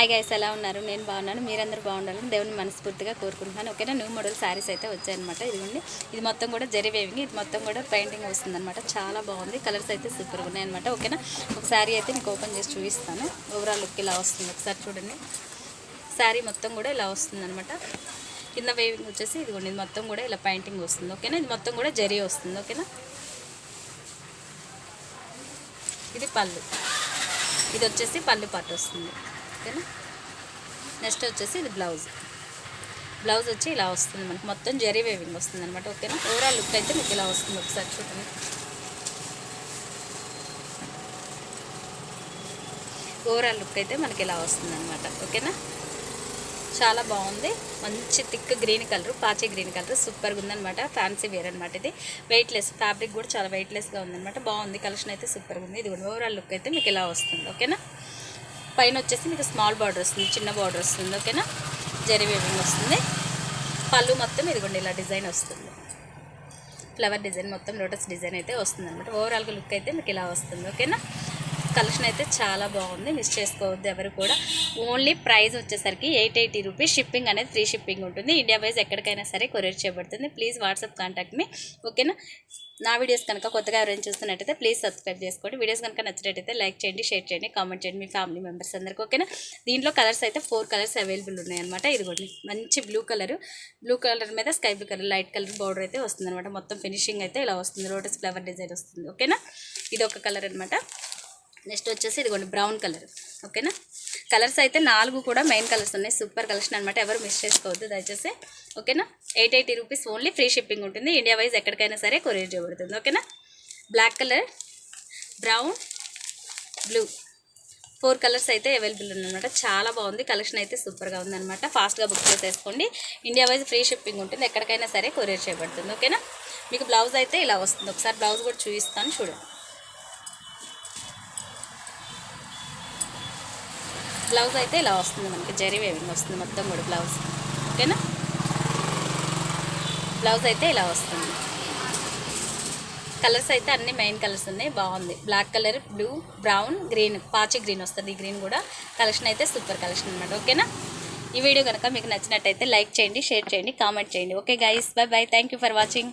Hi guys, ఎలా ఉన్నారు? నేను బాగున్నాను. మీరందరూ బాగుండాలని దేవుని మనస్ఫూర్తిగా కోరుకుంటున్నాను. ఓకేనా, న్యూ మోడల్ శారీస్ అయితే వచ్చాయన్నమాట. ఇదిగోండి, ఇది మొత్తం కూడా జరీ వేవింగ్, ఇది మొత్తం కూడా పెయింటింగ్ వస్తుందన్నమాట. చాలా బాగుంది, కలర్స్ అయితే సూపర్గా ఉన్నాయన్నమాట. ఓకేనా, ఒక శారీ అయితే మీకు ఓపెన్ చేసి చూపిస్తాను. ఓవరాల్ లుక్ ఇలా వస్తుంది, ఒకసారి చూడండి. శారీ మొత్తం కూడా ఇలా వస్తుందన్నమాట. కింద వేవింగ్ వచ్చేసి ఇదిగోండి, ఇది మొత్తం కూడా ఇలా పెయింటింగ్ వస్తుంది. ఓకేనా, ఇది మొత్తం కూడా జరీ వస్తుంది. ఓకేనా, ఇది పళ్ళు, ఇది వచ్చేసి పళ్ళు పాటు వస్తుంది. ఓకేనా, నెక్స్ట్ వచ్చేసి ఇది బ్లౌజ్ వచ్చి ఇలా వస్తుంది మనకి, మొత్తం జరీ వేవింగ్ వస్తుంది అనమాట. ఓకేనా, ఓవరాల్ లుక్ అయితే మీకు ఇలా వస్తుంది, ఒకసారి చూడండి. ఓవరాల్ లుక్ అయితే మనకి ఇలా వస్తుంది అనమాట. ఓకేనా, చాలా బాగుంది. మంచి థిక్ గ్రీన్ కలర్, పాచే గ్రీన్ కలర్, సూపర్గా ఉందనమాట. ఫ్యాన్సీ వేర్ అనమాట. ఇది వెయిట్లెస్ ఫ్యాబ్రిక్ కూడా చాలా వెయిట్లెస్గా ఉందనమాట. బాగుంది, కలెక్షన్ అయితే సూపర్గా ఉంది. ఇది కూడా ఓవరాల్ లుక్ అయితే మీకు ఇలా వస్తుంది. ఓకేనా, పైన వచ్చేసి మీకు స్మాల్ బార్డర్ వస్తుంది, చిన్న బార్డర్ వస్తుంది. ఓకేనా, జరీ వేవింగ్ వస్తుంది. పళ్ళు మొత్తం ఇదిగోండి ఇలా డిజైన్ వస్తుంది, ఫ్లవర్ డిజైన్, మొత్తం లోటస్ డిజైన్ అయితే వస్తుంది అనమాట. ఓవరాల్గా లుక్ అయితే మీకు ఇలా వస్తుంది. ఓకేనా, కలెక్షన్ అయితే చాలా బాగుంది, మిస్ చేసుకోవద్దు ఎవరు కూడా. ఓన్లీ ప్రైస్ వచ్చేసరికి 880 రూపీస్. షిప్పింగ్ అనేది ఫ్రీ షిప్పింగ్ ఉంటుంది. ఇండియా వైజ్ ఎక్కడికైనా సరే కొరియర్ చేయబడుతుంది. Please WhatsApp contact me. ఓకేనా, నా వీడియోస్ కనుక కొత్తగా ఎవరైనా చూస్తున్నట్టయితే ప్లీజ్ సబ్స్క్రైబ్ చేసుకోండి. వీడియోస్ కనుక నచ్చినట్టయితే లైక్ చేయండి, షేర్ చేయండి, కామెంట్ చేయండి మీ ఫ్యామిలీ మెంబర్స్ అందరికీ. ఓకేనా, దీంట్లో కలర్స్ అయితే 4 కలర్స్ అవైలబుల్ ఉన్నాయన్నమాట. ఇదిగోండి, మంచి బ్లూ కలర్ మీద sky blue colour light colour border అయితే వస్తుంది అనమాట. మొత్తం ఫినిషింగ్ అయితే ఇలా వస్తుంది, లోటస్ ఫ్లవర్ డిజైన్ వస్తుంది. ఓకేనా, ఇది ఒక కలర్ అనమాట. నెక్స్ట్ వచ్చేసి ఇదిగోండి బ్రౌన్ కలర్. ఓకేనా, కలర్స్ అయితే 4 కూడా మెయిన్ కలర్స్ ఉన్నాయి. సూపర్ కలెక్షన్ అనమాట, ఎవరు మిస్ చేసుకోవద్దు దయచేసి. ఓకేనా, 880 రూపీస్ ఓన్లీ, ఫ్రీ షిప్పింగ్ ఉంటుంది. ఇండియా వైజ్ ఎక్కడికైనా సరే కొరియర్ చేయబడుతుంది. ఓకేనా, black colour, brown, blue, 4 colours అయితే అవైలబుల్ ఉందన్నమాట. చాలా బాగుంది, కలెక్షన్ అయితే సూపర్గా ఉందన్నమాట. ఫాస్ట్గా బుక్ చేసేసుకోండి. ఇండియా వైజ్ ఫ్రీ షిప్పింగ్ ఉంటుంది, ఎక్కడికైనా సరే కొరియర్ చేయబడుతుంది. ఓకేనా, మీకు బ్లౌజ్ అయితే ఇలా వస్తుంది. ఒకసారి బ్లౌజ్ కూడా చూపిస్తాను చూడండి. బ్లౌజ్ అయితే ఇలా వస్తుంది మనకి, జరీ వేవింగ్ వస్తుంది మొత్తం కూడా బ్లౌజ్. ఓకేనా, బ్లౌజ్ అయితే ఇలా వస్తుంది. కలర్స్ అయితే అన్ని మెయిన్ కలర్స్ ఉన్నాయి, బాగుంది. Black colour, blue, brown, green, పాచి గ్రీన్ వస్తుంది. ఈ గ్రీన్ కూడా కలెక్షన్ అయితే సూపర్ కలెక్షన్ అనమాట. ఓకేనా, ఈ వీడియో కనుక మీకు నచ్చినట్టయితే లైక్ చేయండి, షేర్ చేయండి, కామెంట్ చేయండి. Okay guys, by by, thank you for watching.